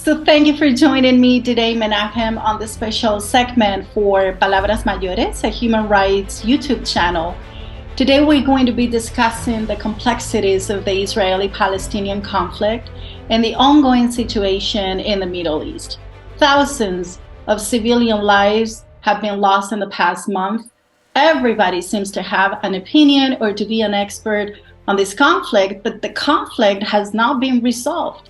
So thank you for joining me today, Menachem, on this special segment for Palabras Mayores, a human rights YouTube channel. Today we're going to be discussing the complexities of the Israeli-Palestinian conflict and the ongoing situation in the Middle East. Thousands of civilian lives have been lost in the past month. Everybody seems to have an opinion or to be an expert on this conflict, but the conflict has not been resolved.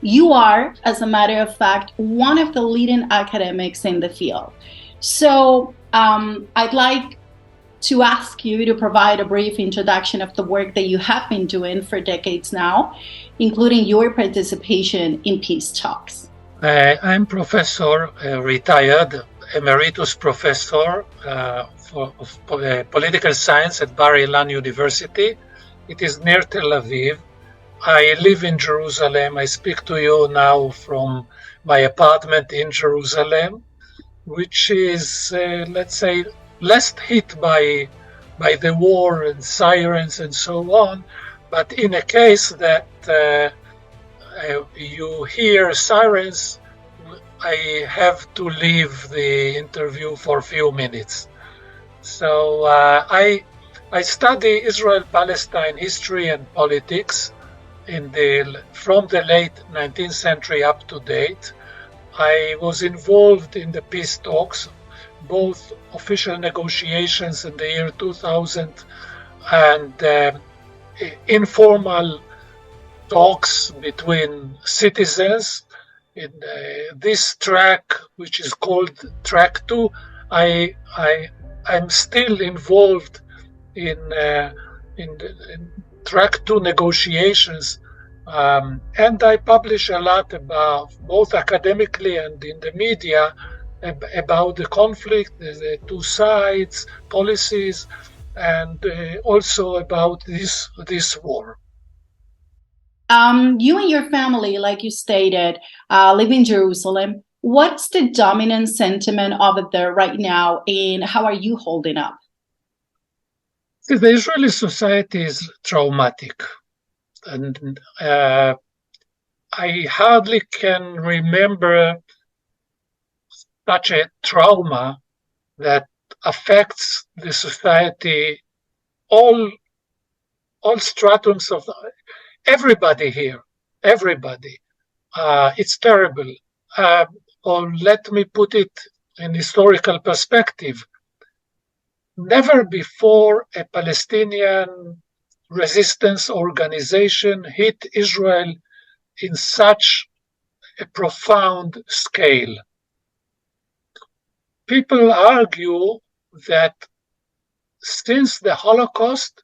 You are, as a matter of fact, one of the leading academics in the field. So I'd like to ask you to provide a brief introduction of the work that you have been doing for decades now, including your participation in peace talks. I'm professor, retired emeritus professor of political science at Bar Ilan University. It is near Tel Aviv. I live in Jerusalem. I speak to you now from my apartment in Jerusalem, which is, let's say, less hit by the war and sirens and so on. But in a case that you hear sirens, I have to leave the interview for a few minutes. So I study Israel-Palestine history and politics from the late 19th century up to date. I was involved in the peace talks, both official negotiations in the year 2000 and informal talks between citizens. In this track, which is called Track 2, I'm still involved in Track 2 negotiations, and I publish a lot about, both academically and in the media, about the conflict, the two sides, policies, and also about this war. You and your family, like you stated, live in Jerusalem. What's the dominant sentiment over there right now, and how are you holding up? The Israeli society is traumatic, and I hardly can remember such a trauma that affects the society, all stratums of everybody here, everybody. It's terrible. Or let me put it in historical perspective. Never before a Palestinian resistance organization hit Israel in such a profound scale. People argue that since the Holocaust,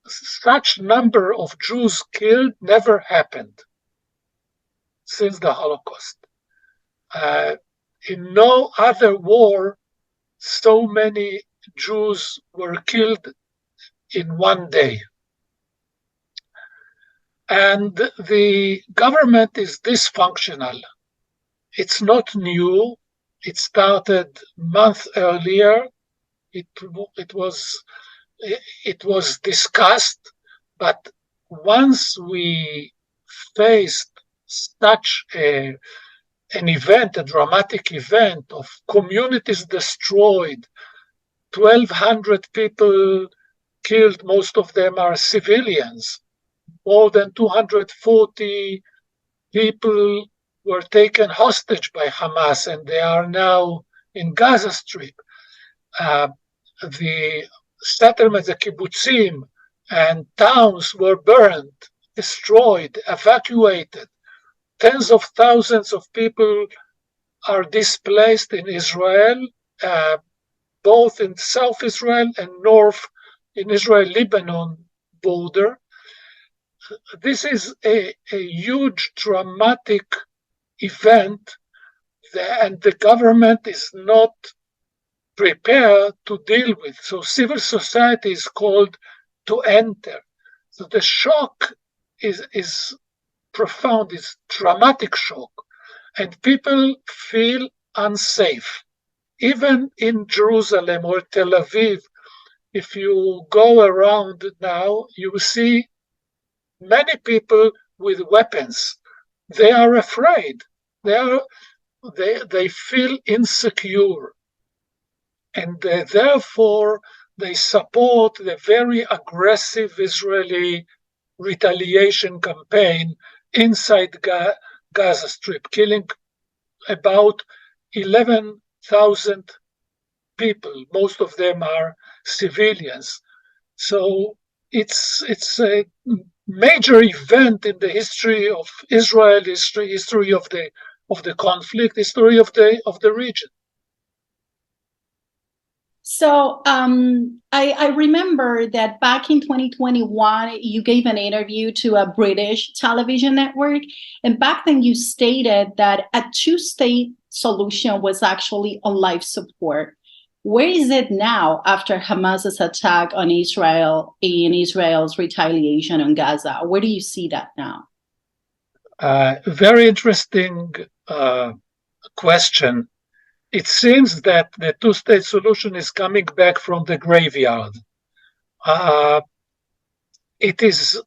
such number of Jews killed never happened since the Holocaust. In no other war, so many Jews were killed in one day. And the government is dysfunctional. It's not new. It started a month earlier. It was discussed, but once we faced such an event, a dramatic event of communities destroyed, 1,200 people killed, most of them are civilians, more than 240 people were taken hostage by Hamas, and they are now in Gaza Strip. The settlements, the kibbutzim and towns were burned, destroyed, evacuated. Tens of thousands of people are displaced in Israel, both in South Israel and North in Israel-Lebanon border. This is a huge, dramatic event, and the government is not prepared to deal with. So civil society is called to enter. So the shock is profound, it's dramatic shock, and people feel unsafe. Even in Jerusalem or Tel Aviv, if you go around now, you see many people with weapons. They are afraid. They feel insecure, and therefore they support the very aggressive Israeli retaliation campaign inside Gaza Strip, killing about 11,000 people. Most of them are civilians. So it's a major event in the history of Israel, history of the conflict, history of the region. So I remember that back in 2021, you gave an interview to a British television network. And back then you stated that a two-state solution was actually on life support. Where is it now after Hamas's attack on Israel and Israel's retaliation on Gaza? Where do you see that now? Very interesting question. It seems that the two-state solution is coming back from the graveyard. It is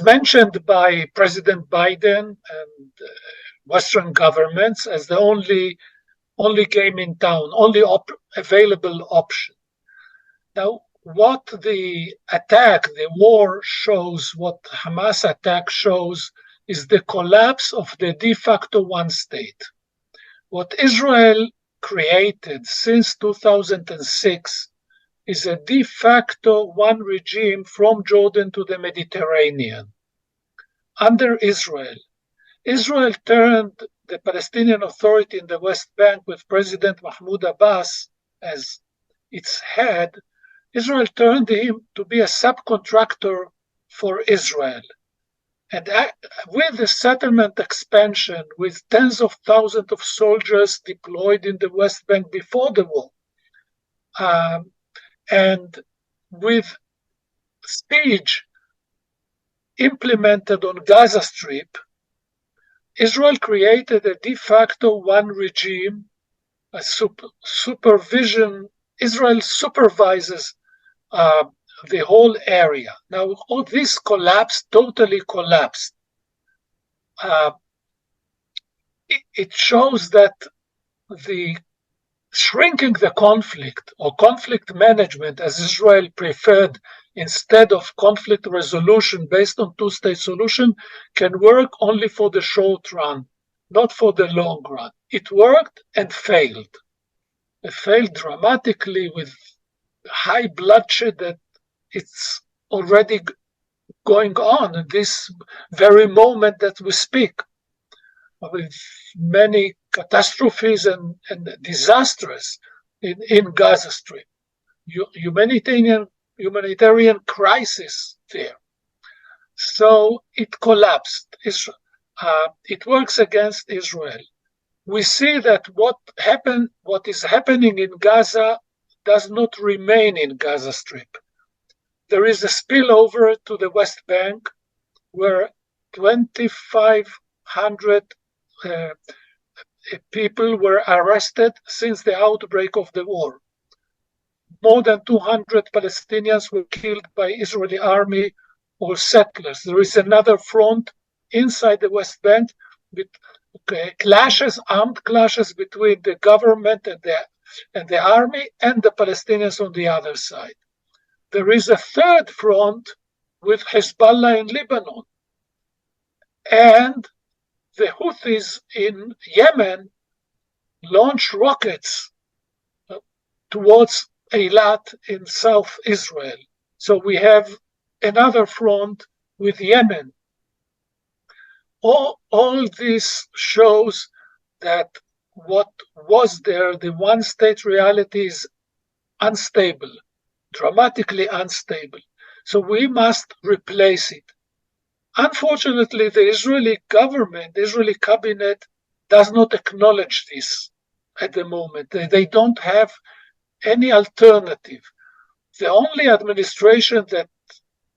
mentioned by President Biden and Western governments as the only game in town, only available option. Now, what the war shows, what Hamas attack shows, is the collapse of the de facto one state. What Israel created since 2006 is a de facto one regime from Jordan to the Mediterranean. Under Israel turned the Palestinian Authority in the West Bank with President Mahmoud Abbas as its head. Israel turned him to be a subcontractor for Israel. And with the settlement expansion, with tens of thousands of soldiers deployed in the West Bank before the war, and with siege implemented on Gaza Strip, Israel created a de facto one regime, a supervision. Israel supervises the whole area. Now, all this totally collapsed. It shows that the shrinking the conflict, or conflict management as Israel preferred instead of conflict resolution based on two-state solution, can work only for the short run, not for the long run. It worked and failed. It failed dramatically with high bloodshed that it's already going on at this very moment that we speak, with many catastrophes and disasters in Gaza Strip. Humanitarian crisis there. So it collapsed. It works against Israel. We see that what is happening in Gaza does not remain in Gaza Strip. There is a spillover to the West Bank, where 2,500 people were arrested since the outbreak of the war. More than 200 Palestinians were killed by Israeli army or settlers. There is another front inside the West Bank with armed clashes between the government and the army and the Palestinians on the other side. There is a third front with Hezbollah in Lebanon. And the Houthis in Yemen launched rockets towards Eilat in South Israel. So we have another front with Yemen. All this shows that what was there, the one-state reality, is unstable, dramatically unstable. So we must replace it. Unfortunately, the Israeli government, the Israeli cabinet, does not acknowledge this at the moment. They don't have any alternative. The only administration that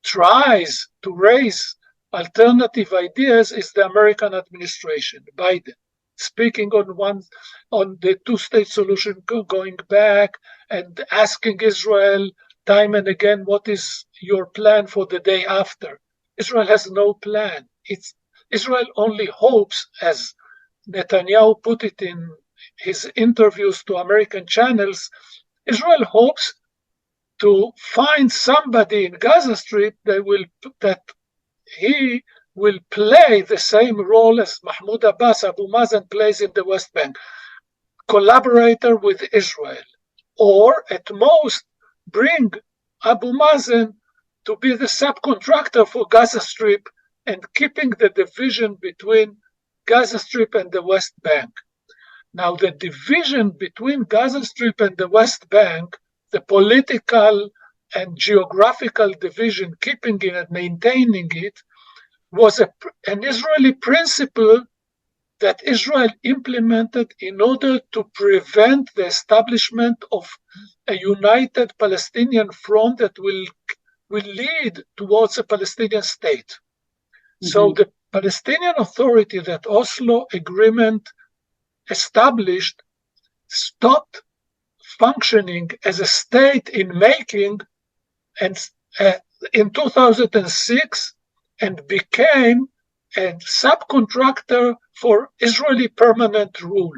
tries to raise alternative ideas is the American administration, Biden, speaking on the two-state solution, going back and asking Israel time and again, what is your plan for the day after? Israel has no plan. Israel only hopes, as Netanyahu put it in his interviews to American channels, Israel hopes to find somebody in Gaza Strip that he will play the same role as Mahmoud Abbas, Abu Mazen plays in the West Bank, collaborator with Israel, or at most bring Abu Mazen to be the subcontractor for Gaza Strip and keeping the division between Gaza Strip and the West Bank. Now, the division between Gaza Strip and the West Bank, the political and geographical division, keeping it and maintaining it, was an Israeli principle that Israel implemented in order to prevent the establishment of a united Palestinian front that will lead towards a Palestinian state. Mm-hmm. So the Palestinian Authority that Oslo Agreement established stopped functioning as a state in making and in 2006 and became a subcontractor for Israeli permanent rule.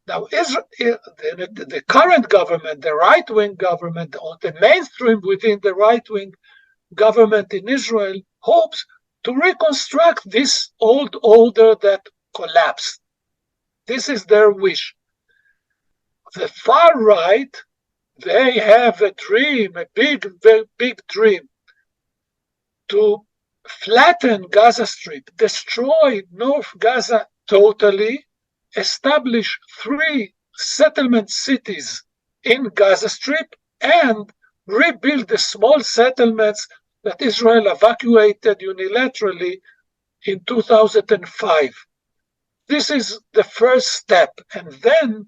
Now, the current government, the right-wing government, or the mainstream within the right-wing government in Israel, hopes to reconstruct this old order that collapsed. This is their wish. The far right, they have a dream, a big, very big dream, to flatten Gaza Strip, destroy North Gaza totally, establish 3 settlement cities in Gaza Strip, and rebuild the small settlements that Israel evacuated unilaterally in 2005. This is the first step, and then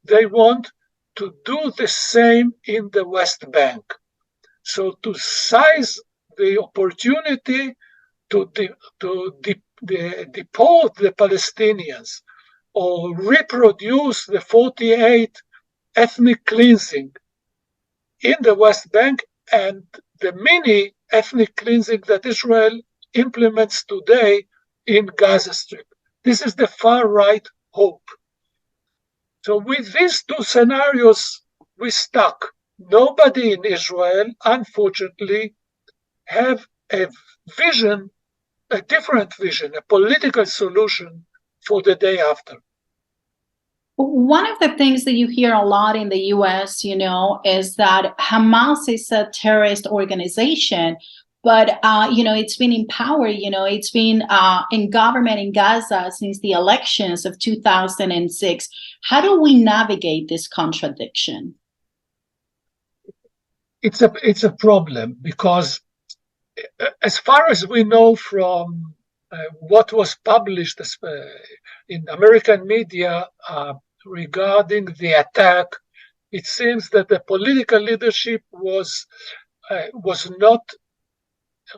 they want to do the same in the West Bank. So to seize the opportunity to deport the Palestinians or reproduce the 48 ethnic cleansing in the West Bank and the mini ethnic cleansing that Israel implements today in Gaza Strip. This is the far right hope. So with these 2 scenarios, we stuck. Nobody in Israel, unfortunately, have a vision, a different vision, a political solution for the day after. One of the things that you hear a lot in the US, is that Hamas is a terrorist organization, but, it's been in power, it's been in government in Gaza since the elections of 2006. How do we navigate this contradiction? It's a problem because as far as we know from what was published in American media regarding the attack, it seems that the political leadership was not.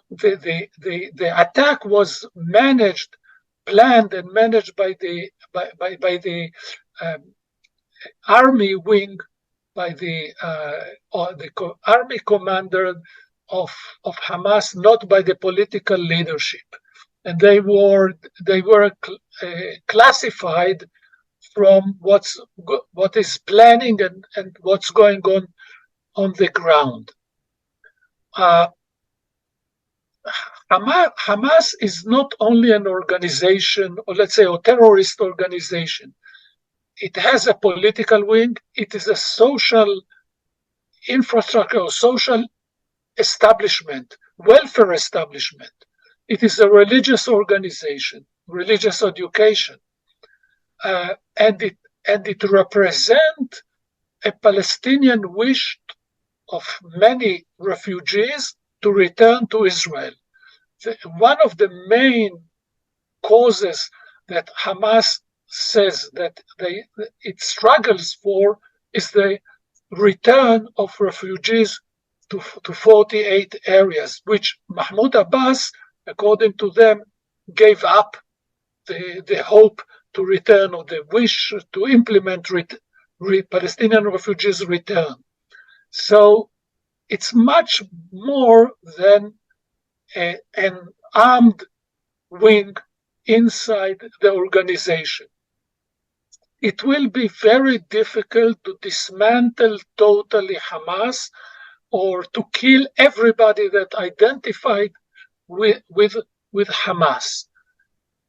The attack was planned and managed by the army wing, by the army commander of Hamas, not by the political leadership, and they were classified from what is planning and what's going on the ground. Hamas is not only an organization, or let's say a terrorist organization. It has a political wing. It is a social infrastructure, or social establishment, welfare establishment. It is a religious organization, religious education, and it represents a Palestinian wish of many refugees to return to Israel. One of the main causes that Hamas says that it struggles for is the return of refugees to 48 areas, which Mahmoud Abbas, according to them, gave up the hope to return, or the wish to implement Palestinian refugees' return. So it's much more than an armed wing inside the organization. It will be very difficult to dismantle totally Hamas or to kill everybody that identified with Hamas.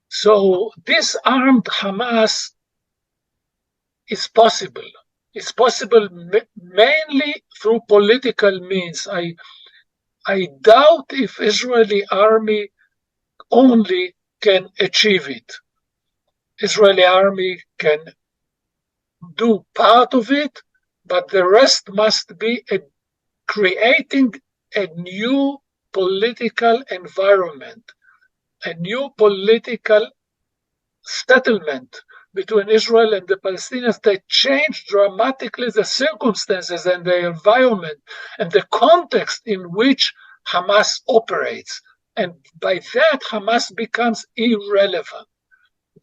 So disarmed Hamas is possible. It's possible mainly through political means. I doubt if Israeli army only can achieve it. Israeli army can do part of it, but the rest must be creating a new political environment, a new political settlement between Israel and the Palestinians that changed dramatically the circumstances and the environment and the context in which Hamas operates. And by that, Hamas becomes irrelevant.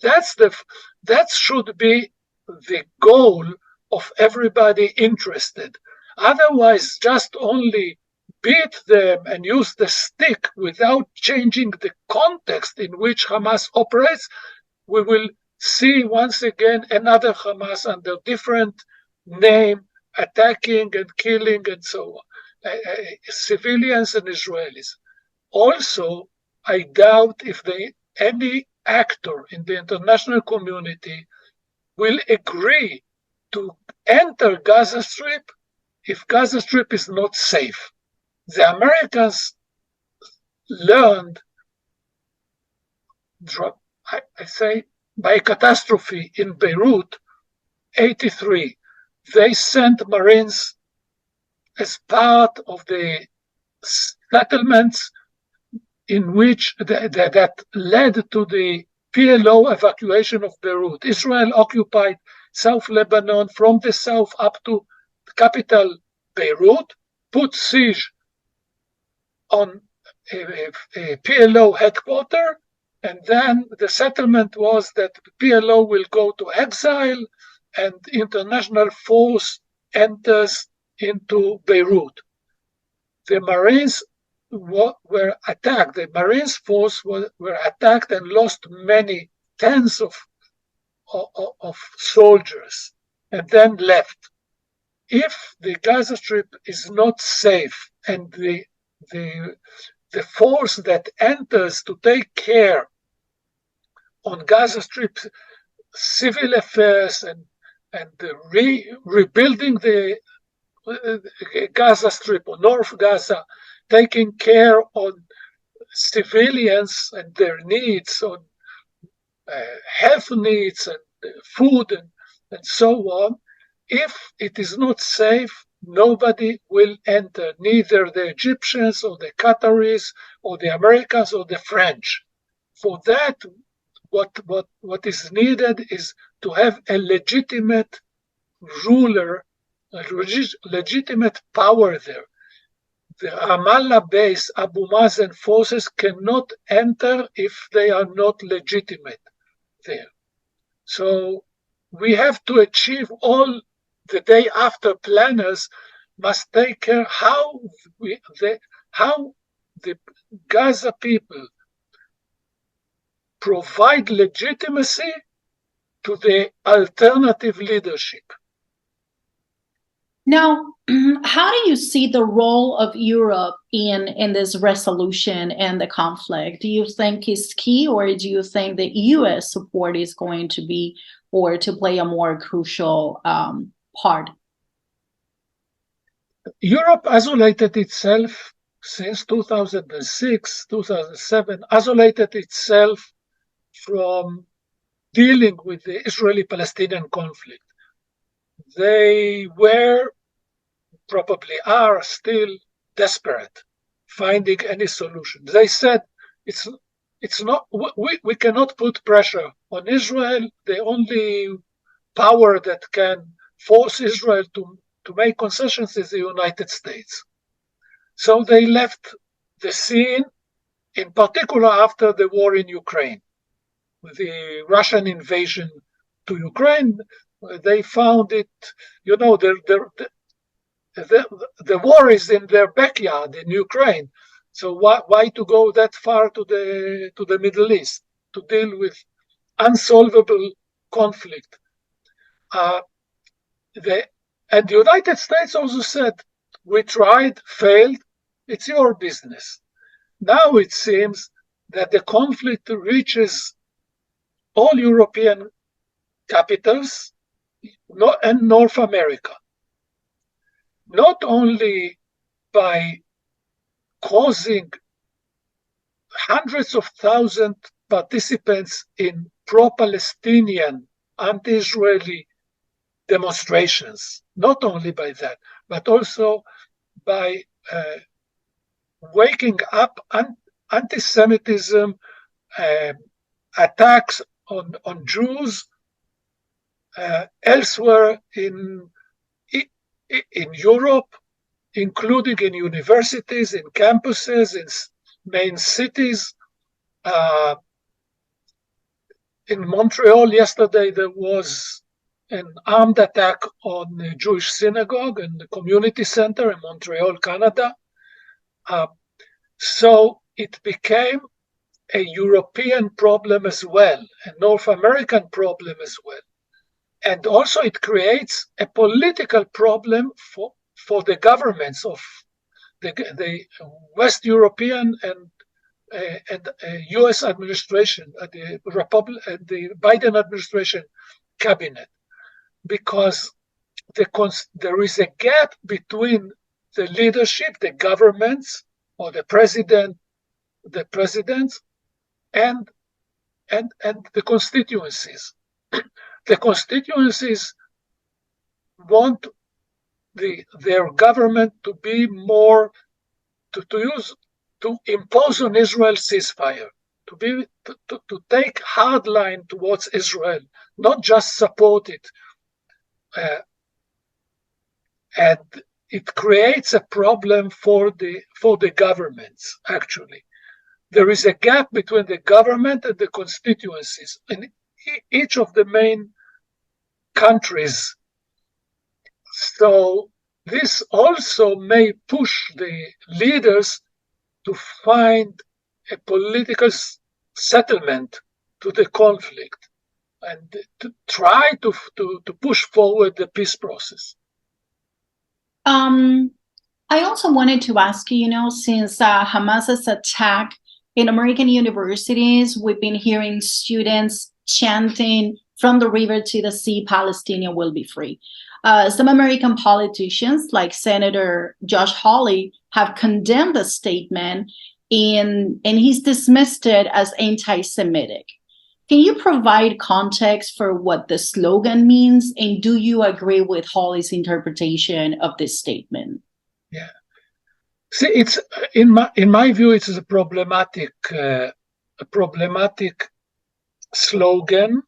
That should be the goal of everybody interested. Otherwise, just only beat them and use the stick without changing the context in which Hamas operates, we will see once again another Hamas under different name attacking and killing and so on, civilians and Israelis. Also, I doubt if any actor in the international community will agree to enter Gaza Strip if Gaza Strip is not safe. The Americans learned, I say, by catastrophe in Beirut, 1983. They sent Marines as part of the settlements in which that led to the PLO evacuation of Beirut. Israel occupied South Lebanon from the south up to the capital Beirut, put siege on a PLO headquarters, and then the settlement was that PLO will go to exile and international force enters into Beirut. The Marines were attacked. The Marines force were attacked and lost many tens of soldiers and then left. If the Gaza Strip is not safe and the force that enters to take care on Gaza Strip civil affairs and rebuilding the Gaza Strip or North Gaza, taking care on civilians and their needs, on health needs and food and so on. If it is not safe, nobody will enter, neither the Egyptians or the Qataris or the Americans or the French. For that, what is needed is to have a legitimate ruler, a legitimate power there. The Ramallah base, Abu Mazen forces cannot enter if they are not legitimate there. So we have to achieve all. The day after planners must take care how the Gaza people provide legitimacy to the alternative leadership. Now, how do you see the role of Europe in this resolution and the conflict? Do you think it's key, or do you think the US support is going to be, or to play a more crucial part? Europe isolated itself since 2006, 2007, isolated itself from dealing with the Israeli-Palestinian conflict. They were, probably are still desperate, finding any solution. They said, it's not, we cannot put pressure on Israel. The only power that can force Israel to make concessions is the United States. So they left the scene, in particular after the war in Ukraine. With the Russian invasion to Ukraine, they found it, the war is in their backyard in Ukraine. So why to go that far to the Middle East to deal with unsolvable conflict? And the United States also said, we tried, failed, it's your business. Now it seems that the conflict reaches all European capitals and North America, not only by causing hundreds of thousands participants in pro-Palestinian, anti-Israeli demonstrations, not only by that, but also by waking up anti-Semitism, attacks on Jews elsewhere in Europe, including in universities, in campuses, in main cities. In Montreal yesterday, there was an armed attack on a Jewish synagogue and the community center in Montreal, Canada. So it became a European problem as well, a North American problem as well. And also it creates a political problem for the governments of the West European and U.S. administration, the Biden administration cabinet, because there is a gap between the leadership, the governments, or the presidents, and the constituencies. The constituencies want their government to be more to impose on Israel ceasefire, to take hard line towards Israel, not just support it. And it creates a problem for the governments, actually. There is a gap between the government and the constituencies in each of the main countries. So this also may push the leaders to find a political settlement to the conflict and to try to push forward the peace process. I also wanted to ask you, since Hamas's attack in American universities, we've been hearing students chanting, "From the river to the sea, Palestinians will be free." Some American politicians, like Senator Josh Hawley, have condemned the statement, and he's dismissed it as anti-Semitic. Can you provide context for what the slogan means, and do you agree with Hawley's interpretation of this statement? Yeah. See, it's in my view, it's a problematic slogan.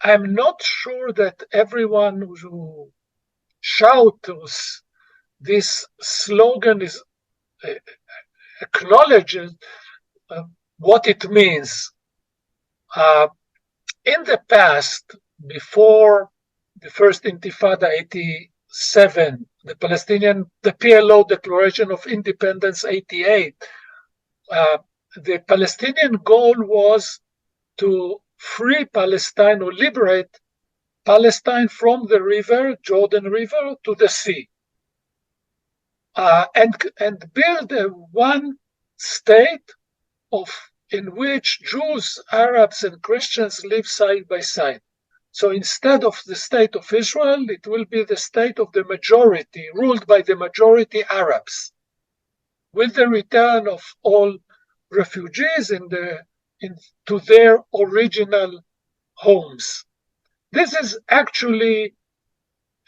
I'm not sure that everyone who shouts this slogan acknowledges what it means. In the past, before the first Intifada, 87, the PLO Declaration of Independence, 88, the Palestinian goal was to free Palestine or liberate Palestine from the river, Jordan River, to the sea, and build one state in which Jews, Arabs, and Christians live side by side. So instead of the state of Israel, it will be the state of the majority, ruled by the majority Arabs, with the return of all refugees to their original homes. This is actually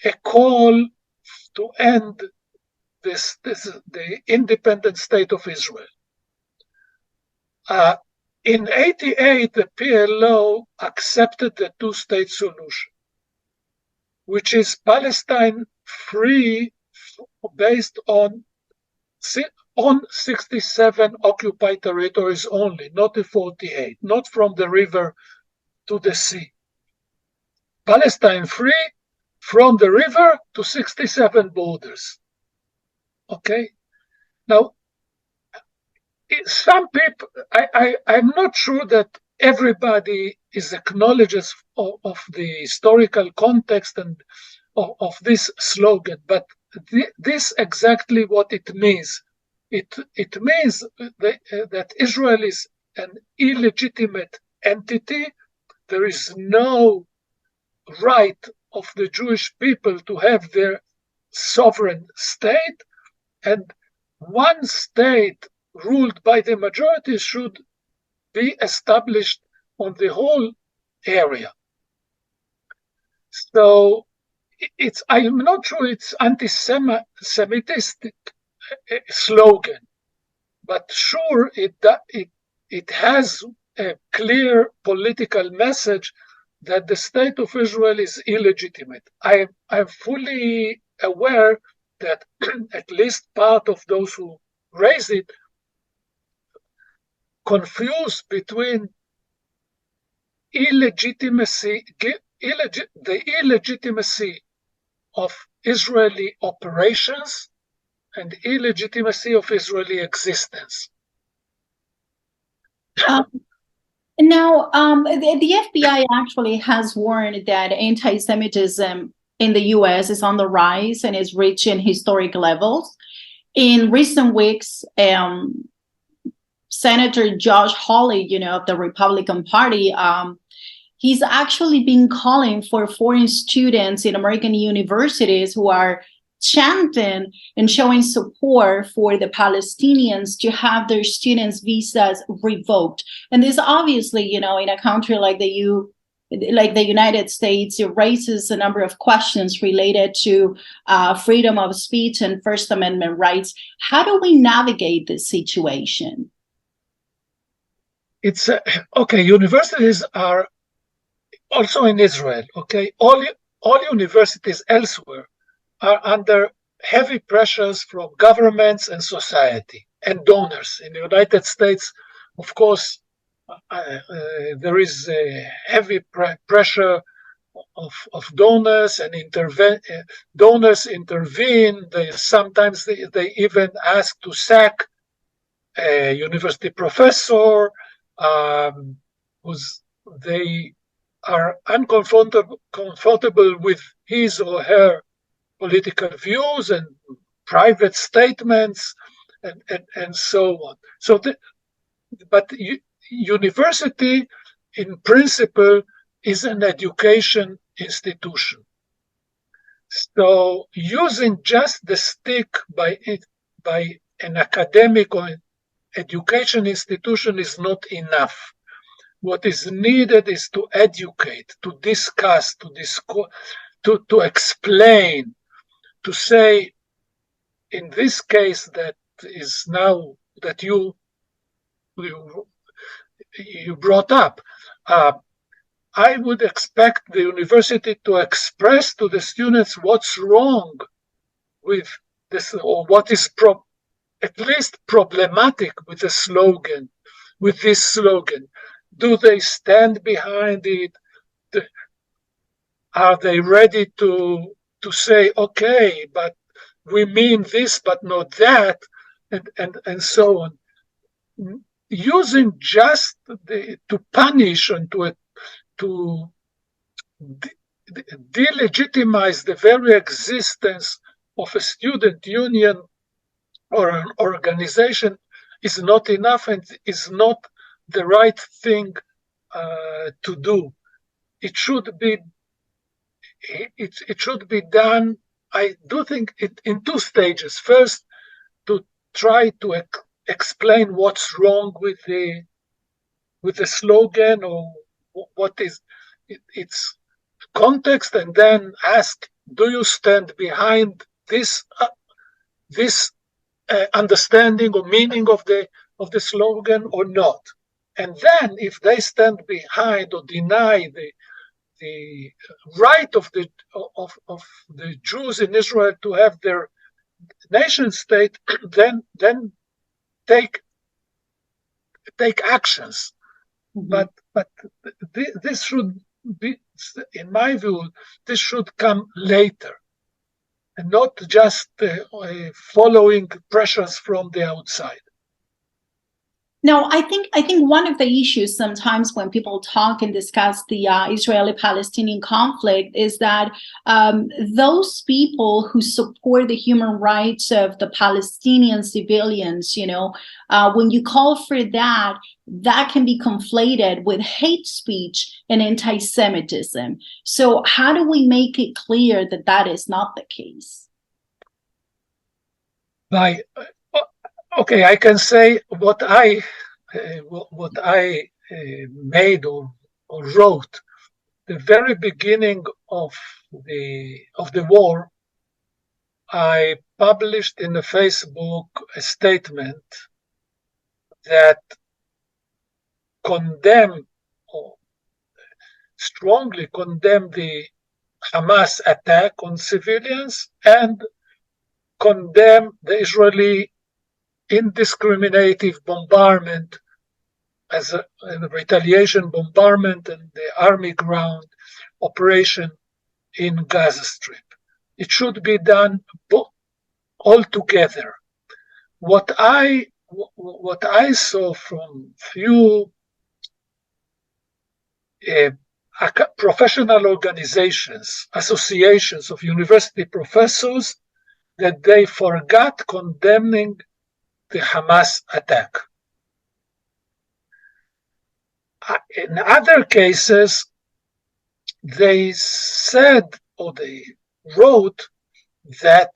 a call to end the independent state of Israel. In 88, the PLO accepted the two-state solution, which is Palestine free based on 67 occupied territories only, not the 48, not from the river to the sea. Palestine free from the river to 67 borders. Okay? Now, some people, I'm not sure that everybody is acknowledges of the historical context and of this slogan, but this exactly what it means. It means that Israel is an illegitimate entity. There is no right of the Jewish people to have their sovereign state, and one state ruled by the majority should be established on the whole area. So I'm not sure it's anti-Semitic slogan, but sure it has a clear political message that the state of Israel is illegitimate. I'm fully aware that at least part of those who raise it confuse between the illegitimacy of Israeli operations and illegitimacy of Israeli existence. Now, the FBI actually has warned that anti-Semitism in the U.S. is on the rise and is reaching historic levels. In recent weeks, Senator Josh Hawley, of the Republican Party, he's actually been calling for foreign students in American universities who are chanting and showing support for the Palestinians to have their students' visas revoked. And this obviously, in a country like the United States, it raises a number of questions related to freedom of speech and First Amendment rights. How do we navigate this situation? It's okay. Universities are also in Israel. Okay, all universities elsewhere are under heavy pressures from governments and society and donors. In the United States, of course, there is a heavy pressure of donors, and donors intervene. Sometimes they even ask to sack a university professor who's they are uncomfortable with his or her political views and private statements and so on. So, but university, in principle, is an education institution. So, using just the stick by an academic or education institution is not enough. What is needed is to educate, to discuss, to explain, to say, in this case that is now that you brought up, I would expect the university to express to the students what's wrong with this, or what is at least problematic with the slogan, with this slogan. Do they stand behind it? Are they ready to say, okay, but we mean this, but not that, and so on? Using just to punish and to delegitimize the very existence of a student union or an organization is not enough and is not the right thing to do. It should be done, I do think, in two stages. First, to try to explain what's wrong with the slogan or what is its context, and then ask, do you stand behind this understanding or meaning of the slogan or not? And then, if they stand behind or deny the right of the Jews in Israel to have their nation state, then take actions. Mm-hmm. But this should in my view, this should come later, and not just following pressures from the outside. No, I think one of the issues sometimes when people talk and discuss the Israeli-Palestinian conflict is that those people who support the human rights of the Palestinian civilians, when you call for that, that can be conflated with hate speech and anti-Semitism. So how do we make it clear that that is not the case? Okay, I can say what I made or wrote. The very beginning of the war, I published in the Facebook a statement that strongly condemned the Hamas attack on civilians and condemned the Israeli indiscriminate bombardment as a retaliation bombardment and the army ground operation in Gaza Strip. It should be done all together. What I saw from few professional organizations, associations of university professors, that they forgot condemning the Hamas attack. In other cases, they said or they wrote that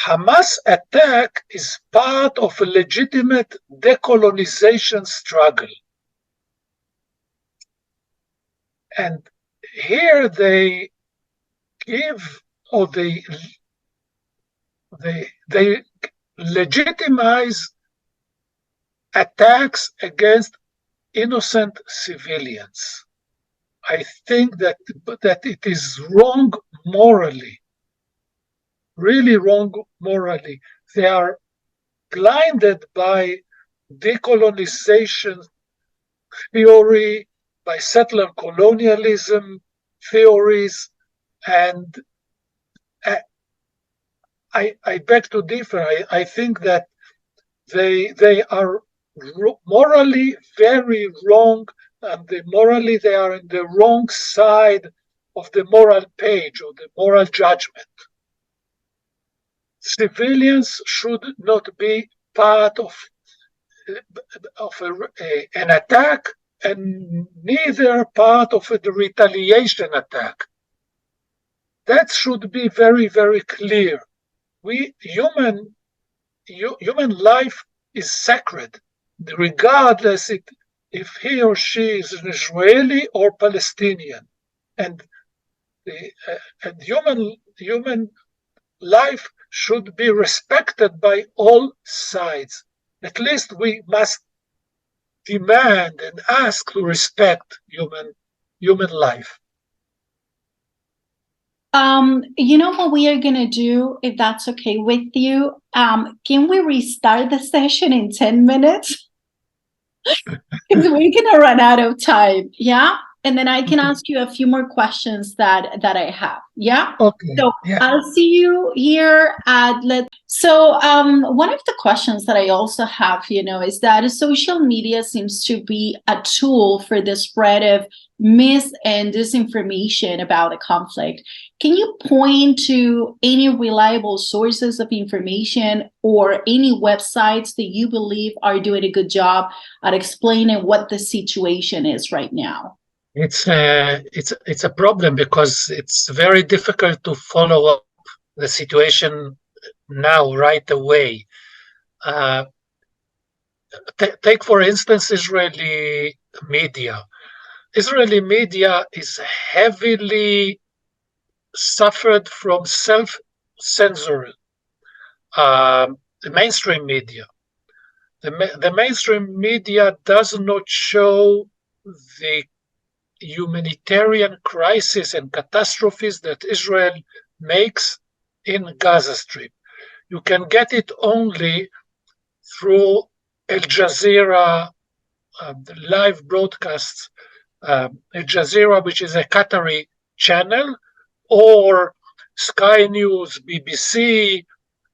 Hamas attack is part of a legitimate decolonization struggle. And here they give or they legitimize attacks against innocent civilians. I think that it is wrong morally, really wrong morally. They are blinded by decolonization theory, by settler colonialism theories, and I beg to differ. I think that they are morally very wrong, and morally they are in the wrong side of the moral page or the moral judgment. Civilians should not be part of an attack, and neither part of the retaliation attack. That should be very, very clear. Human life is sacred, regardless if he or she is an Israeli or Palestinian, and human life should be respected by all sides. At least we must demand and ask to respect human life. What we are going to do, if that's okay with you? Can we restart the session in 10 minutes? Because we're going to run out of time. Yeah. And then I can ask you a few more questions that I have. Yeah. Okay. So yeah. I'll see you here at one of the questions that I also have, is that social media seems to be a tool for the spread of myth and disinformation about the conflict. Can you point to any reliable sources of information or any websites that you believe are doing a good job at explaining what the situation is right now? It's a problem because it's very difficult to follow up the situation now right away. Take for instance Israeli media. Israeli media is heavily suffered from self-censor. The mainstream media. The mainstream media does not show the humanitarian crisis and catastrophes that Israel makes in Gaza Strip. You can get it only through Al Jazeera, the live broadcasts Al Jazeera, which is a Qatari channel, or Sky News, BBC,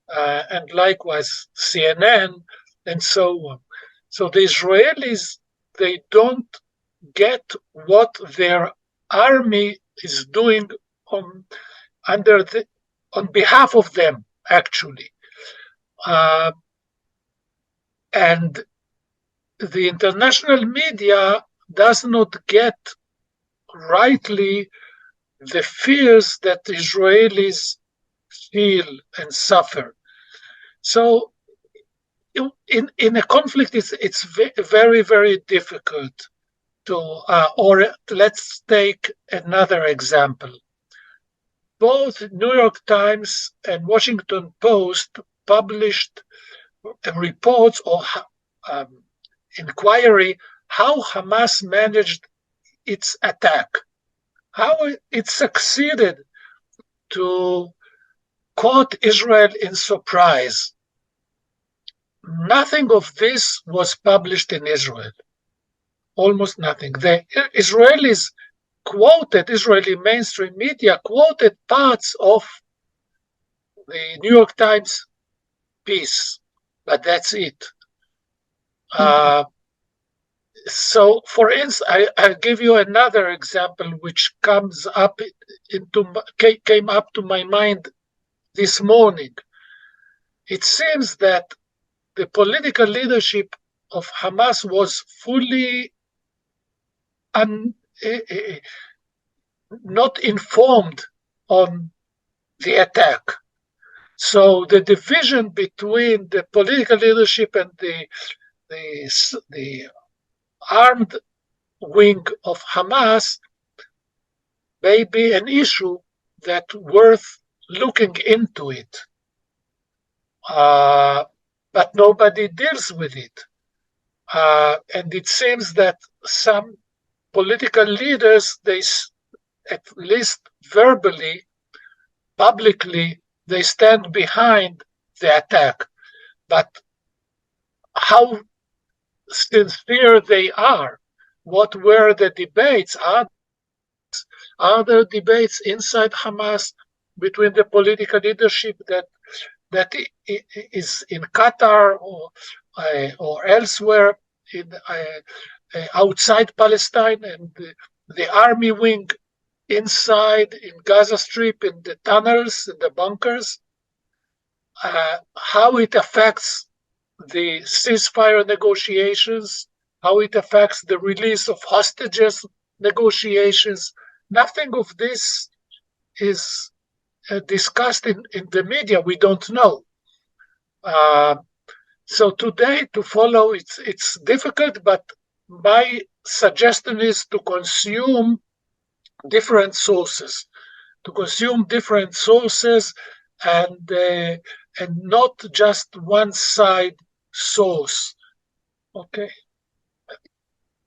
and likewise CNN, and so on. So the Israelis, they don't get what their army is doing on behalf of them, actually. And the international media does not get rightly the fears that Israelis feel and suffer. So in a conflict, it's very, very difficult to, or let's take another example. Both New York Times and Washington Post published reports or inquiry how Hamas managed its attack, how it succeeded to caught Israel in surprise. Nothing of this was published in Israel. Almost nothing. The Israelis quoted, Israeli mainstream media quoted parts of the New York Times piece, but that's it. So, for instance, I'll give you another example which came up to my mind this morning. It seems that the political leadership of Hamas was fully not informed on the attack. So the division between the political leadership and the armed wing of Hamas may be an issue that's worth looking into it. But nobody deals with it. And it seems that some political leaders, they, at least verbally, publicly, they stand behind the attack. But how sincere they are, what were the debates? Are there debates inside Hamas between the political leadership that is in Qatar or elsewhere outside Palestine, and the army wing inside in Gaza Strip, in the tunnels, in the bunkers? How it affects the ceasefire negotiations, how it affects the release of hostages negotiations. Nothing of this is discussed in the media. We don't know. So today, to follow, it's difficult, but my suggestion is to consume different sources, and not just one side source. Okay.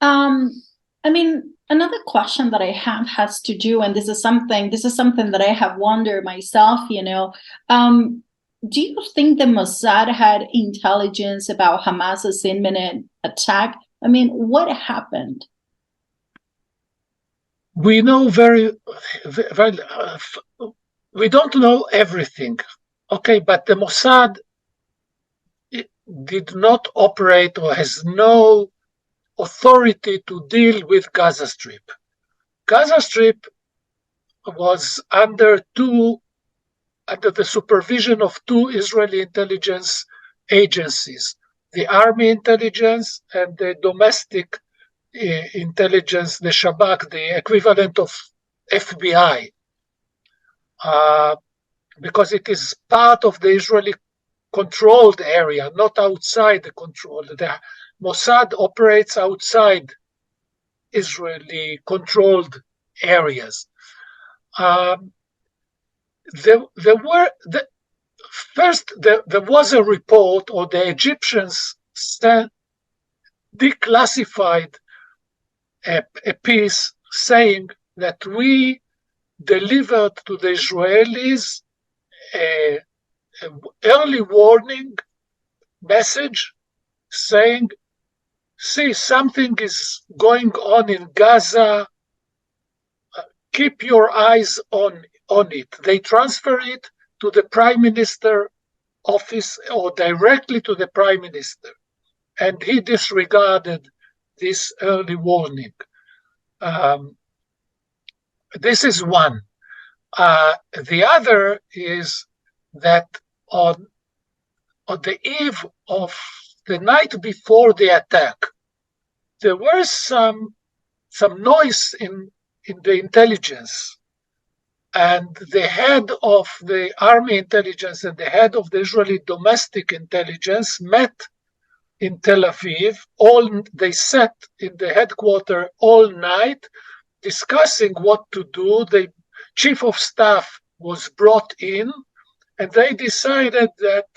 I mean, another question that I have has to do, and this is something that I have wondered myself, do you think the Mossad had intelligence about Hamas's imminent attack? I mean, what happened? We know we don't know everything. Okay, but the Mossad did not operate or has no authority to deal with Gaza Strip. Gaza Strip was under the supervision of two Israeli intelligence agencies, the Army Intelligence and the Domestic Intelligence, the Shabak, the equivalent of FBI, because it is part of the Israeli controlled area, not outside the control. The Mossad operates outside Israeli controlled areas. There was a report, or the Egyptians declassified a piece saying that we delivered to the Israelis an early warning message saying, see, something is going on in Gaza. Keep your eyes on it. They transfer it to the prime minister office or directly to the prime minister. And he disregarded this early warning. This is one. The other is that on the eve of the night before the attack, there was some noise in the intelligence, and the head of the army intelligence and the head of the Israeli domestic intelligence met in Tel Aviv. They sat in the headquarters all night discussing what to do. The chief of staff was brought in, and they decided that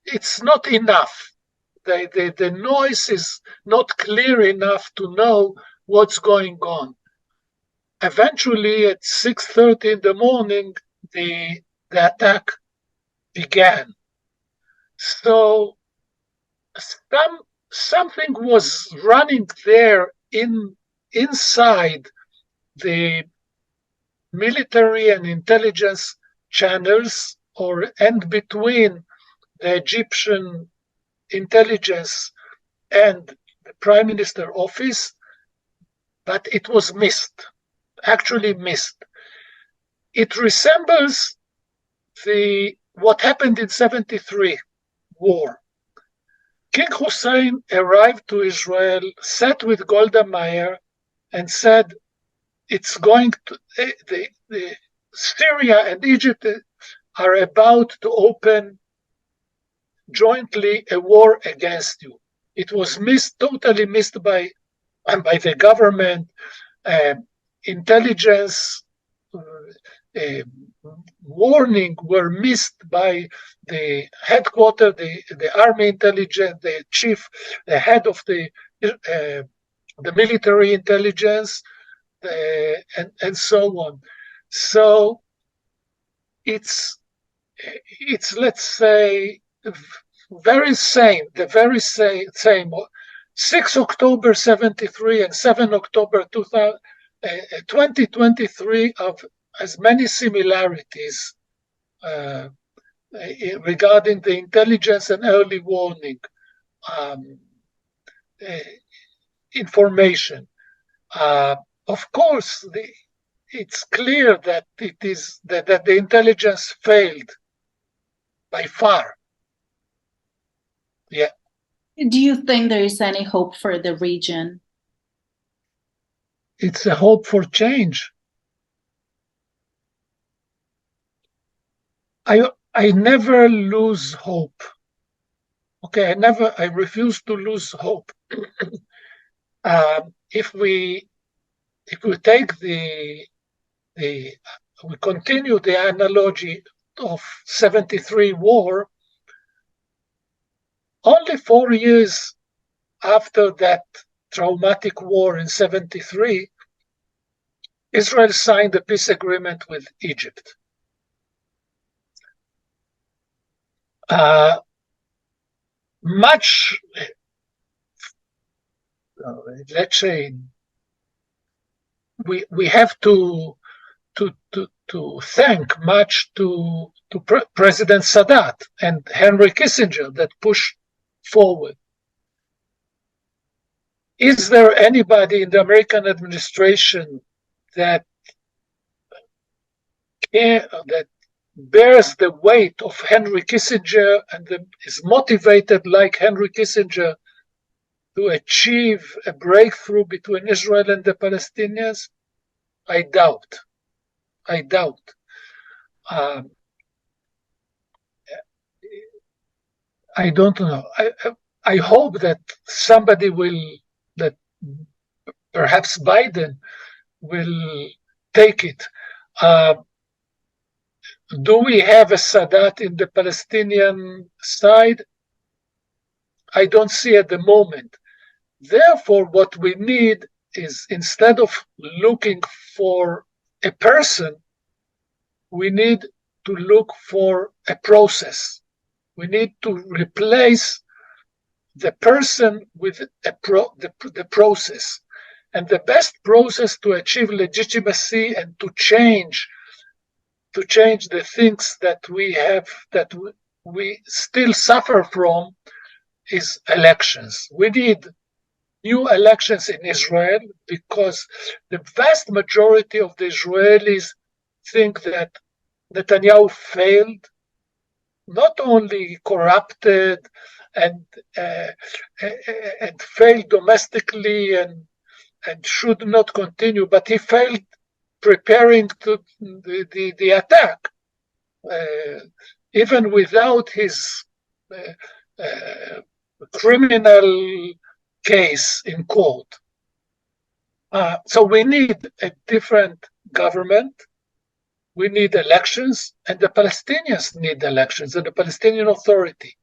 it's not enough. The noise is not clear enough to know what's going on. Eventually, at 6:30 in the morning, the attack began. So something was running there inside the military and intelligence channels, and between the Egyptian intelligence and the Prime Minister office, but it was actually missed. It resembles what happened in 73 war. King Hussein arrived to Israel, sat with Golda Meir, and said, it's going to, the Syria and Egypt are about to open jointly a war against you. It was totally missed by the government. Intelligence warning were missed by the headquarters, the army intelligence, the head of the military intelligence, and so on. So it's let's say the very same 6 October 73 and 7 October 2023 of as many similarities regarding the intelligence and early warning information. Of course, it's clear that that the intelligence failed by far. Yeah. Do you think there is any hope for the region? It's a hope for change. I never lose hope. Okay, I refuse to lose hope. If we take we continue the analogy of 73 war, only 4 years after that traumatic war in 73, Israel signed a peace agreement with Egypt. Let's say, we have to thank much to President Sadat and Henry Kissinger that pushed forward. Is there anybody in the American administration that bears the weight of Henry Kissinger and is motivated like Henry Kissinger to achieve a breakthrough between Israel and the Palestinians? I doubt. I don't know. I hope that that perhaps Biden will take it. Do we have a Sadat in the Palestinian side? I don't see at the moment. Therefore, what we need is, instead of looking for a person, we need to look for a process. We need to replace the person with the process. And the best process to achieve legitimacy and to change the things that we have, that we still suffer from, is elections. We need new elections in Israel because the vast majority of the Israelis think that Netanyahu failed, not only corrupted and failed domestically and should not continue, but he failed preparing to the attack, even without his criminal case in court. So we need a different government. We need elections, and the Palestinians need elections, and the Palestinian Authority.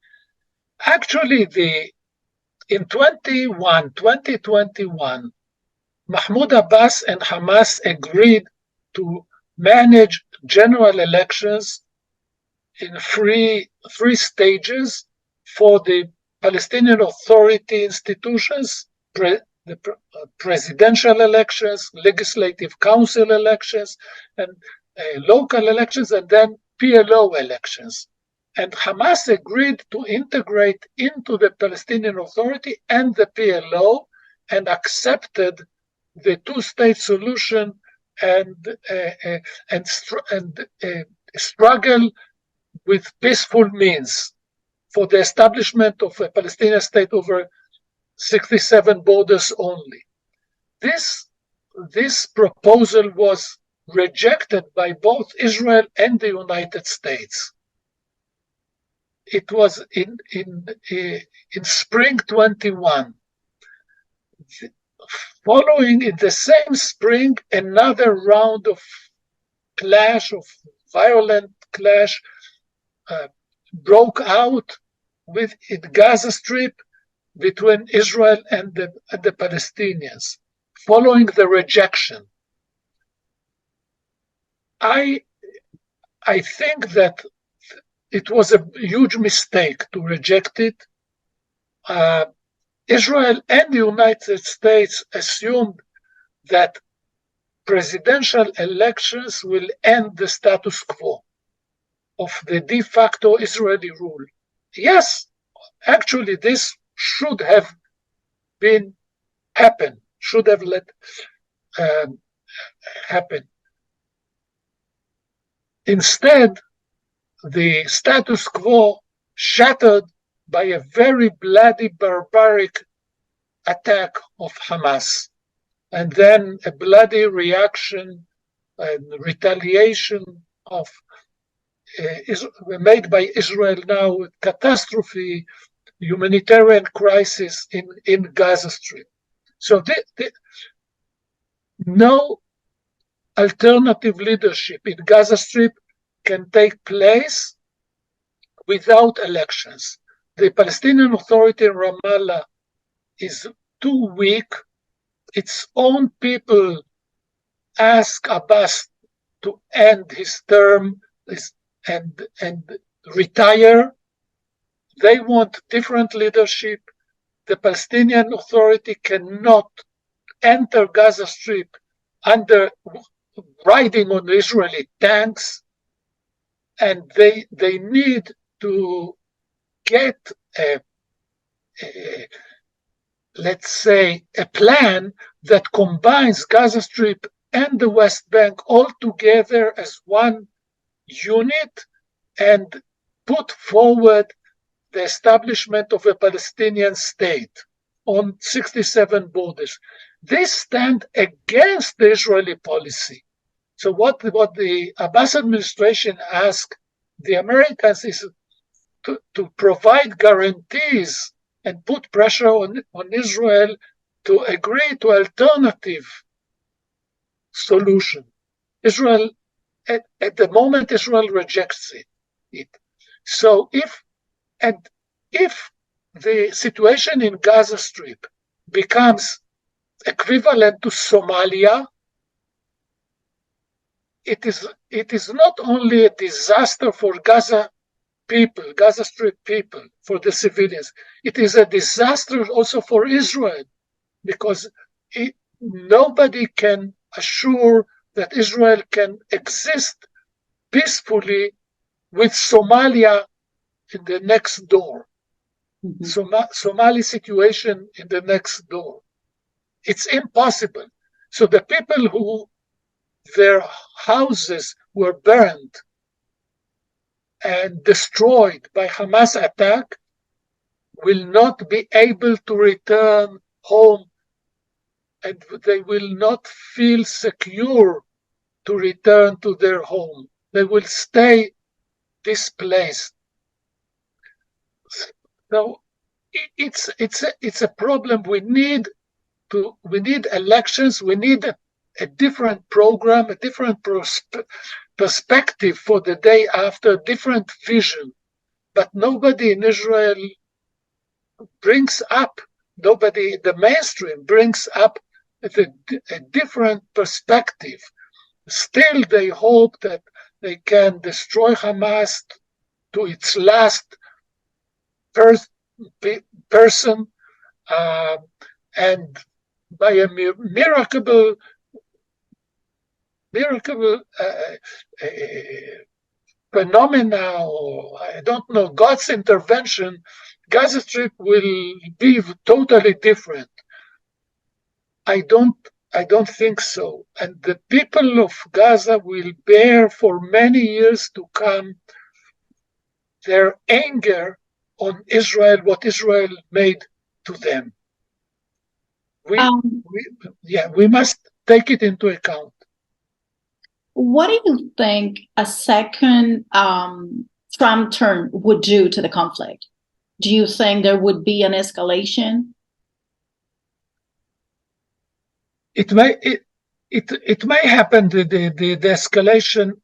Actually, in 2021, Mahmoud Abbas and Hamas agreed to manage general elections in three stages for the Palestinian Authority institutions, the presidential elections, legislative council elections, and local elections, and then PLO elections. And Hamas agreed to integrate into the Palestinian Authority and the PLO and accepted the two-state solution and struggle with peaceful means for the establishment of a Palestinian state over 67 borders only. This proposal was rejected by both Israel and the United States. It was in spring 21. Following in the same spring, another round of violent clash broke out in Gaza Strip between Israel and the Palestinians, following the rejection. I think that it was a huge mistake to reject it. Israel and the United States assumed that presidential elections will end the status quo of the de facto Israeli rule. Yes, actually, this should have happened, should have let happen. Instead, the status quo shattered by a very bloody, barbaric attack of Hamas, and then a bloody reaction and retaliation made by Israel now, catastrophe, humanitarian crisis in Gaza Strip. So no alternative leadership in Gaza Strip can take place without elections. The Palestinian Authority in Ramallah is too weak. Its own people ask Abbas to end his term and retire. They want different leadership. The Palestinian Authority cannot enter Gaza Strip riding on Israeli tanks, and they need to get let's say a plan that combines Gaza Strip and the West Bank all together as one unit and put forward the establishment of a Palestinian state on 67 borders. They stand against the Israeli policy. So what the Abbas administration asked the Americans is to provide guarantees and put pressure on Israel to agree to alternative solution. Israel, at the moment, Israel rejects it. So if the situation in Gaza Strip becomes equivalent to Somalia, it is not only a disaster for Gaza people, Gaza Strip people, for the civilians. It is a disaster also for Israel, because nobody can assure that Israel can exist peacefully with Somalia in the next door. Somali situation in the next door. It's impossible. So the people who their houses were burned and destroyed by Hamas attack will not be able to return home, and they will not feel secure to return to their home. They will stay displaced. So it's a problem. We need elections. We need a different program, a different perspective for the day after, different vision. But nobody in Israel brings up, nobody, the mainstream brings up a different perspective. Still, they hope that they can destroy Hamas to its last person, and by a miracle phenomena, or I don't know, God's intervention, Gaza Strip will be totally different. I don't think so. And the people of Gaza will bear for many years to come their anger on Israel, what Israel made to them. We must take it into account. What do you think a second Trump term would do to the conflict? Do you think there would be an escalation? It may happen. The escalation.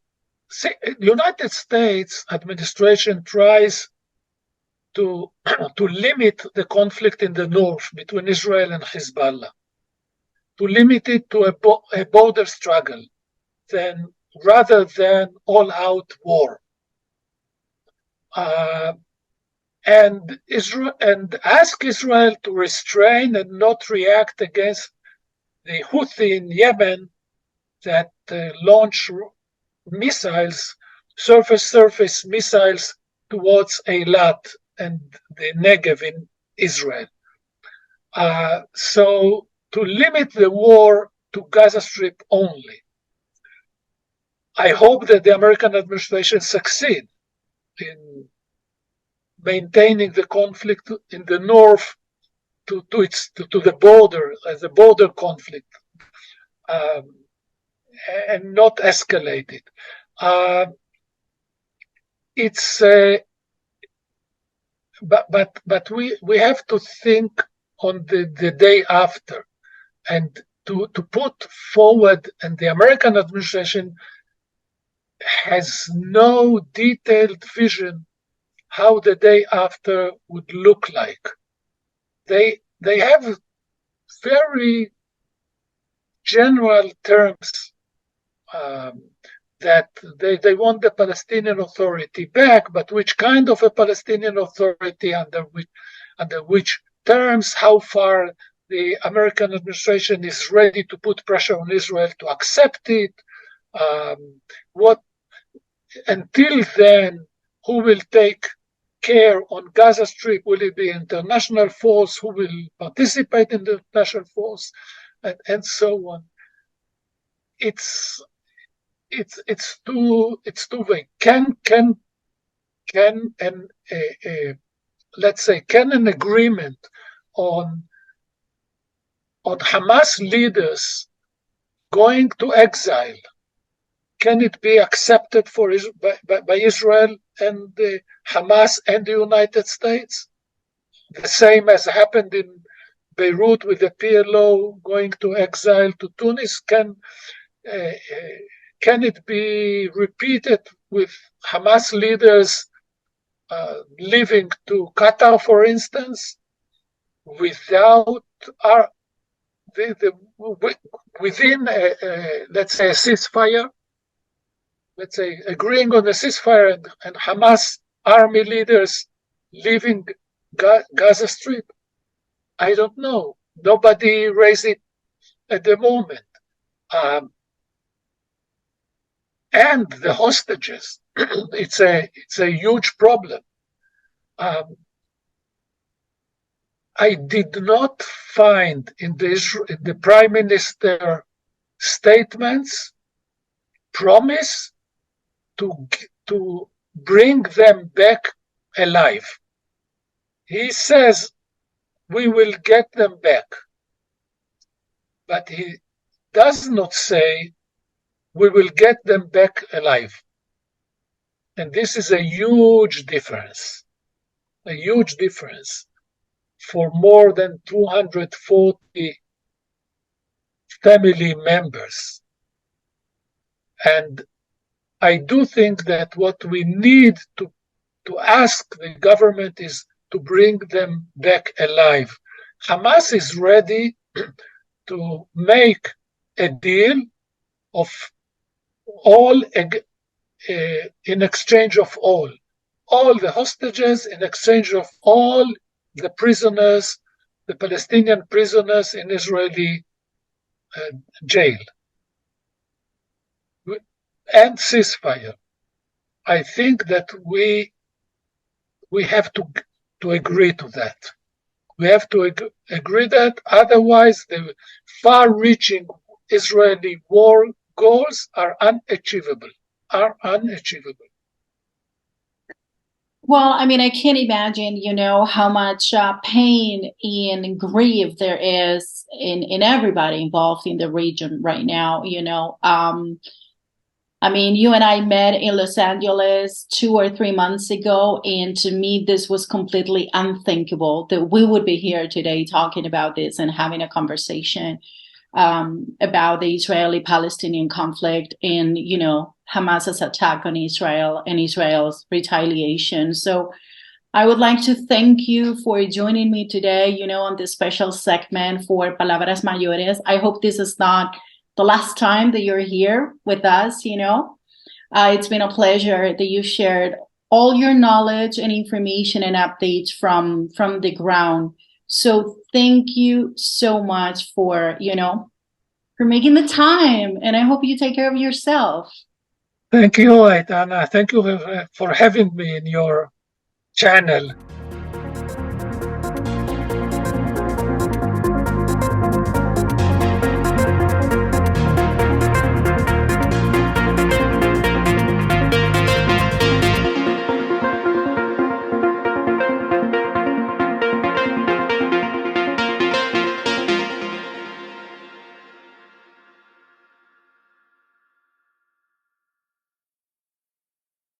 United States administration tries to limit the conflict in the north between Israel and Hezbollah, to limit it to a border struggle, rather than all-out war, and ask Israel to restrain and not react against the Houthi in Yemen that launch missiles, surface missiles towards Eilat and the Negev in Israel. So to limit the war to Gaza Strip only. I hope that the American administration succeed in maintaining the conflict in the north to the border, as a border conflict, and not escalate it. But we have to think on the day after, and to put forward, and the American administration has no detailed vision how the day after would look like. They have very general terms that they want the Palestinian Authority back, but which kind of a Palestinian Authority, under which terms, how far the American administration is ready to put pressure on Israel to accept it. Until then, who will take care on Gaza Strip? Will it be international force? Who will participate in the international force? And so on. It's too vague. Can an agreement on Hamas leaders going to exile, can it be accepted by Israel and Hamas and the United States? The same as happened in Beirut with the PLO going to exile to Tunis. Can it be repeated with Hamas leaders leaving to Qatar, for instance, without within let's say a ceasefire? Let's say agreeing on a ceasefire and Hamas army leaders leaving Gaza Strip? I don't know. Nobody raised it at the moment. And the hostages, it's a huge problem. I did not find in the Prime Minister statements promise to bring them back alive. He says we will get them back, but he does not say we will get them back alive. And this is a huge difference for more than 240 family members. And I do think that what we need to ask the government is to bring them back alive. Hamas is ready to make a deal of all in exchange of all the hostages, in exchange of all the prisoners, the Palestinian prisoners in Israeli jail, and ceasefire. I think that we have to agree to that. We have to agree that otherwise the far-reaching Israeli war goals are unachievable. Well, I mean, I can't imagine, how much pain and grief there is in everybody involved in the region right now. I mean, you and I met in Los Angeles 2 or 3 months ago, and to me, this was completely unthinkable that we would be here today talking about this and having a conversation about the Israeli-Palestinian conflict and, Hamas's attack on Israel and Israel's retaliation. So I would like to thank you for joining me today, on this special segment for Palabras Mayores. I hope this is not the last time that you're here with us. It's been a pleasure that you shared all your knowledge and information and updates from the ground. So thank you so much for making the time, and I hope you take care of yourself. Thank you, Aitana. Thank you for having me in your channel.